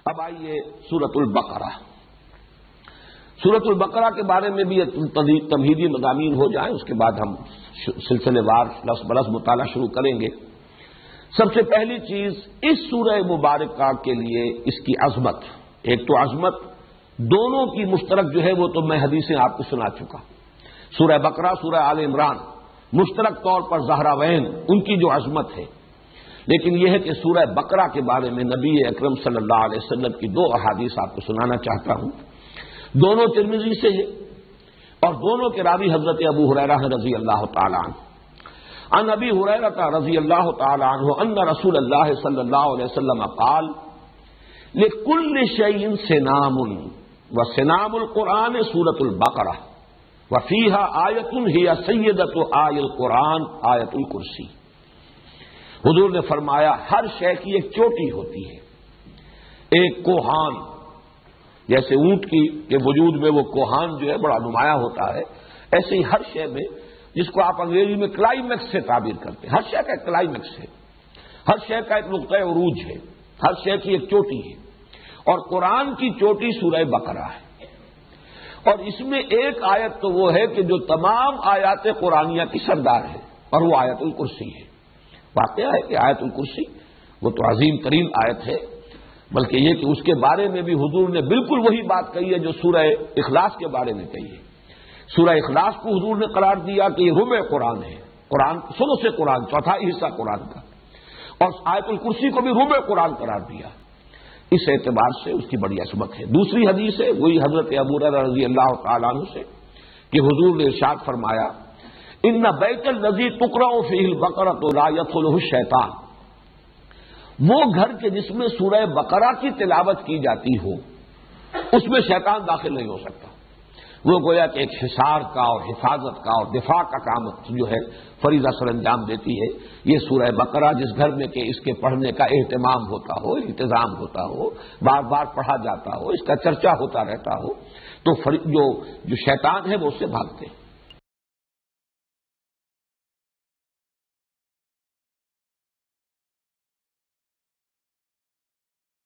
اب آئیے سورۃ البقرہ. سورۃ البقرہ کے بارے میں بھی تمہیدی مضامین ہو جائیں، اس کے بعد ہم سلسلے وار لفظ بلفظ مطالعہ شروع کریں گے. سب سے پہلی چیز اس سورہ مبارکہ کے لیے اس کی عظمت. ایک تو عظمت دونوں کی مشترک جو ہے وہ تو میں حدیثیں آپ کو سنا چکا. سورہ بقرہ، سورہ آل عمران مشترک طور پر زہراوین ان کی جو عظمت ہے، لیکن یہ ہے کہ سورہ بقرہ کے بارے میں نبی اکرم صلی اللہ علیہ وسلم کی دو احادیث آپ کو سنانا چاہتا ہوں. دونوں ترمذی سے ہیں اور دونوں کے راوی حضرت ابو ہریرہ رضی اللہ تعالی عنہ. عن ابی ہریرہ رضی اللہ تعالی عنہ ان رسول اللہ صلی اللہ علیہ وسلم قال لکل شیء سنام وسنام القرآن سورۃ البقرہ وفیہا آیۃ ہی سیدۃ آی القرآن آیۃ الکرسی. حضور نے فرمایا ہر شے کی ایک چوٹی ہوتی ہے. ایک کوہان، جیسے اونٹ کی کے وجود میں وہ کوہان جو ہے بڑا نمایاں ہوتا ہے، ایسے ہی ہر شے میں، جس کو آپ انگریزی میں کلائمیکس سے تعبیر کرتے ہیں، ہر شے کا ایک کلائمیکس ہے، ہر شے کا ایک نقطۂ عروج ہے، ہر شے کی ایک چوٹی ہے. اور قرآن کی چوٹی سورہ بقرہ ہے. اور اس میں ایک آیت تو وہ ہے کہ جو تمام آیات قرآنیہ کی سردار ہے، اور وہ آیت الکرسی ہے. واقعہ ہے کہ آیت الکرسی وہ تو عظیم ترین آیت ہے، بلکہ یہ کہ اس کے بارے میں بھی حضور نے بالکل وہی بات کہی ہے جو سورہ اخلاص کے بارے میں کہی ہے. سورہ اخلاص کو حضور نے قرار دیا کہ یہ ربع قرآن ہے، قرآن ثلث قرآن، چوتھائی حصہ قرآن کا، اور آیت الکرسی کو بھی ربع قرآن قرار دیا. اس اعتبار سے اس کی بڑی عظمت ہے. دوسری حدیث ہے وہی حضرت ابو ہریرہ رضی اللہ تعالیٰ عنہ سے کہ حضور نے ارشاد فرمایا ان بیت الذی تقرأ فیہ البقرۃ لا یدخلہ الشیطان. وہ گھر کے جس میں سورہ بقرہ کی تلاوت کی جاتی ہو اس میں شیطان داخل نہیں ہو سکتا. وہ گویا کہ ایک حصار کا اور حفاظت کا اور دفاع کا کام جو ہے فریضہ سر انجام دیتی ہے. یہ سورہ بقرہ جس گھر میں کہ اس کے پڑھنے کا اہتمام ہوتا ہو، انتظام ہوتا ہو، بار بار پڑھا جاتا ہو، اس کا چرچا ہوتا رہتا ہو، تو جو شیطان ہے وہ اس سے بھاگتے ہیں.